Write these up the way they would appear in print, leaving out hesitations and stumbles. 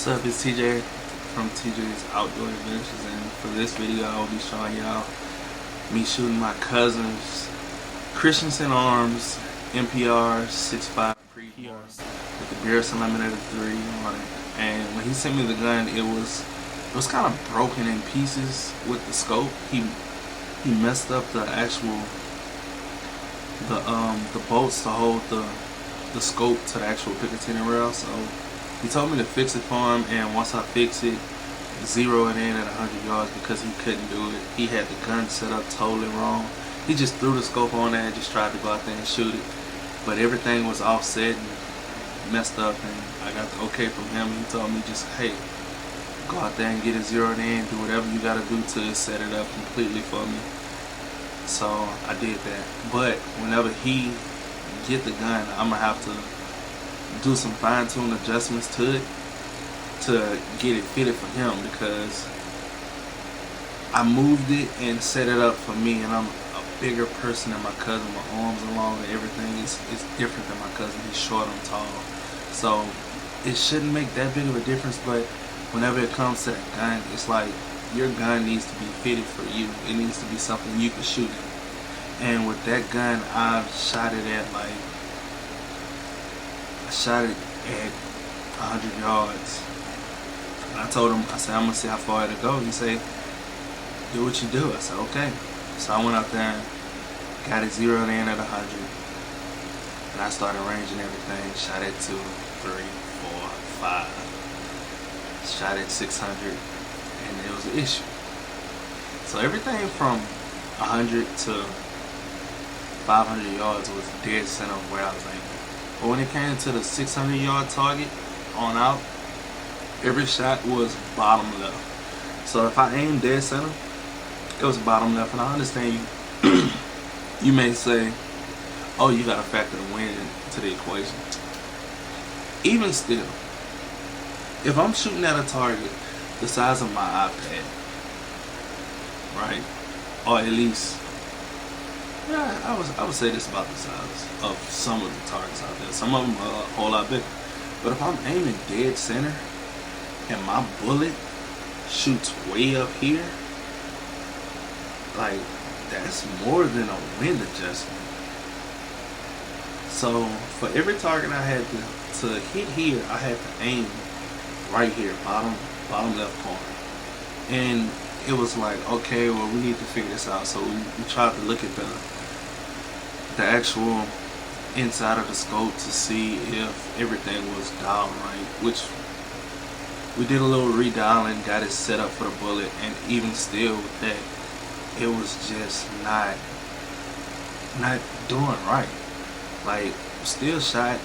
What's up, it's TJ from TJ's Outdoor Adventures, and for this video I will be showing y'all me shooting my cousin's Christensen Arms MPR 6.5 pre-PRC with the PRC Eliminator 3 on it. And when he sent me the gun, it was kind of broken in pieces with the scope. He messed up the actual the bolts to hold the scope to the actual Picatinny rail. So he told me to fix it for him, and once I fix it, zero it in at 100 yards because he couldn't do it. He had the gun set up totally wrong. He just threw the scope on there and just tried to go out there and shoot it, but everything was offset and messed up, and I got the okay from him. He told me just, hey, go out there and get it zeroed in, do whatever you gotta do to set it up completely for me. So I did that. But whenever he get the gun, I'm gonna have to do some fine-tune adjustments to it to get it fitted for him, because I moved it and set it up for me, and I'm a bigger person than my cousin. My arms are longer, everything is different than my cousin. He's short, I'm tall, so it shouldn't make that big of a difference. But whenever it comes to that gun, it's like your gun needs to be fitted for you. It needs to be something you can shoot in. And with that gun, I've shot it at I shot it at 100 yards. And I told him, I said, I'm going to see how far it'll go. He said, do what you do. I said, okay. So I went out there and got it zeroed in at 100. And I started ranging everything. Shot at 2, 3, 4, 5. Shot at 600. And it was an issue. So everything from 100 to 500 yards was dead center of where I was aiming. But when it came to the 600 yard target on out, every shot was bottom left. So if I aimed dead center, it was bottom left. And I understand you you may say, oh, you gotta factor the wind into the equation. Even still, if I'm shooting at a target the size of my iPad, right, or at least, yeah, I would say this about the size of some of the targets out there. Some of them are a whole lot bigger. But if I'm aiming dead center and my bullet shoots way up here, like, that's more than a wind adjustment. So for every target I had to hit here, I had to aim right here, bottom left corner. And it was like, okay, well, we need to figure this out. So we tried to look at the actual inside of the scope to see if everything was dialed right, which we did a little redialing, got it set up for the bullet, and even still with that, it was just not doing right. Like, still shot,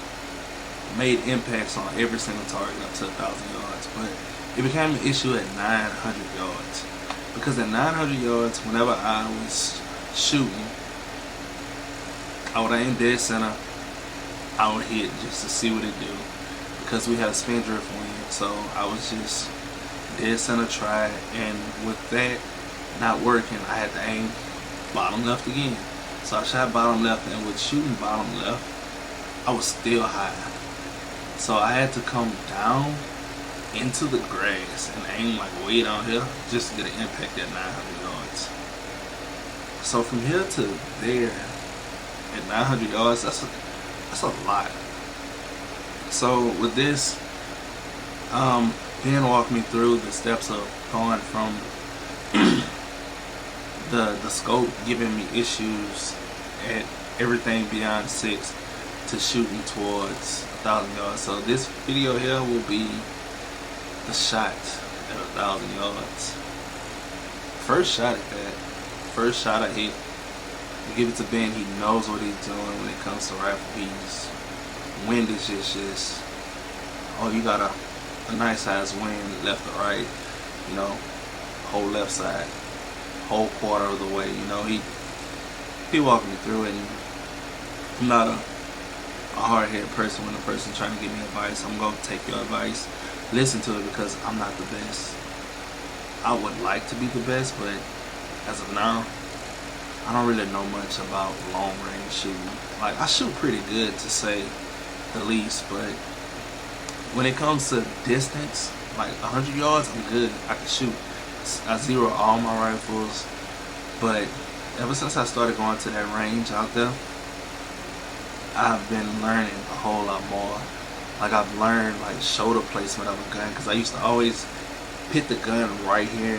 made impacts on every single target up to 1,000 yards, but it became an issue at 900 yards. Because at 900 yards, whenever I was shooting, I would aim dead center, I would hit just to see what it do, because we had a spin drift wind. So I was just dead center try, and with that not working, I had to aim bottom left again. So I shot bottom left, and with shooting bottom left, I was still high. So I had to come down into the grass and aim like way down here just to get an impact at 900 yards. So from here to there at 900 yards, that's a lot. So with this, Ben walked me through the steps of going from the scope giving me issues at everything beyond 6 to shooting towards 1,000 yards. So this video here will be the shot at 1,000 yards. First shot at that. First shot I hit. I give it to Ben. He knows what he's doing when it comes to rifle. Wind is just oh, you got a nice size wind left or right, you know, whole left side, whole quarter of the way, you know. He walked me through it, and I'm not a hard-headed person. When a person trying to give me advice, I'm going to take your advice, listen to it, because I'm not the best. I would like to be the best, but as of now, I don't really know much about long range shooting. Like, I shoot pretty good, to say the least, but when it comes to distance, Like 100 yards, I'm good. I can shoot. I zero all my rifles, but ever since I started going to that range out there, I've been learning a whole lot more. Like I've learned like shoulder placement of a gun, because I used to always put the gun right here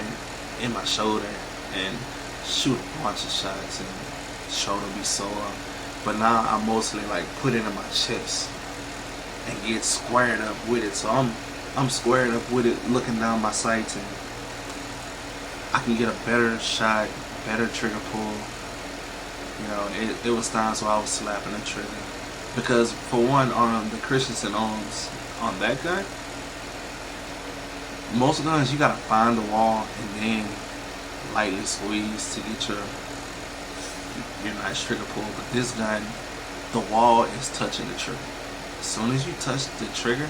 in my shoulder and shoot a bunch of shots and shoulder be sore. But now I mostly like put it in my chest and get squared up with it. So I'm squared up with it, looking down my sights, and I can get a better shot, better trigger pull. You know, it was times where I was slapping the trigger. Because for one, on the Christensen arms, on that gun, most guns you gotta find the wall and then lightly squeeze to get your nice trigger pull. But this gun, the wall is touching the trigger. As soon as you touch the trigger,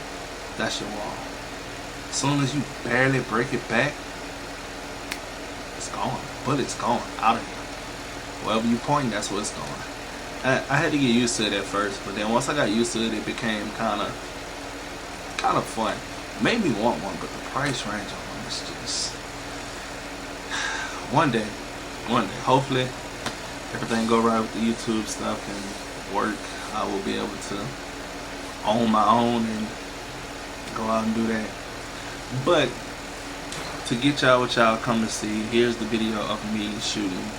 that's your wall. As soon as you barely break it back, it's gone. Bullet's gone out of here. Wherever you point, that's where it's going. I had to get used to it at first, but then once I got used to it, it became kind of fun. Made me want one, but the price range on them is just one day, hopefully everything go right with the YouTube stuff and work. I will be able to own my own and go out and do that. But to get y'all what y'all come to see, here's the video of me shooting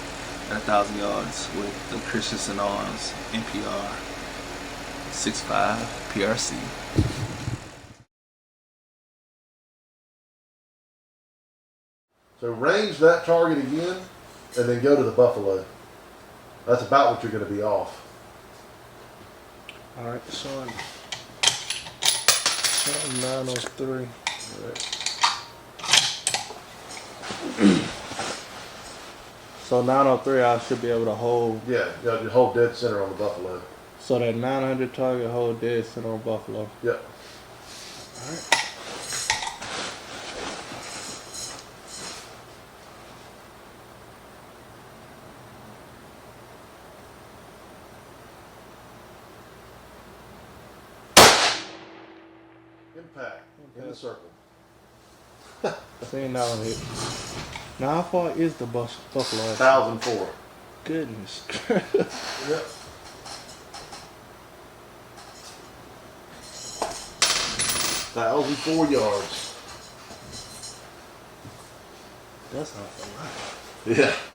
at 1,000 yards with the Christensen Arms NPR 6.5 PRC. So range that target again, and then go to the buffalo. That's about what you're going to be off. All right, showing 903. All right. So 903, I should be able to hold. Yeah, you hold dead center on the buffalo. So that 900 target hold dead center on buffalo. Yep. All right. Impact in the circle. Seeing that one hit. Now how far is the buffalo? 1,004. Goodness. Yep. $1,004 yards. That's not a lot. Yeah.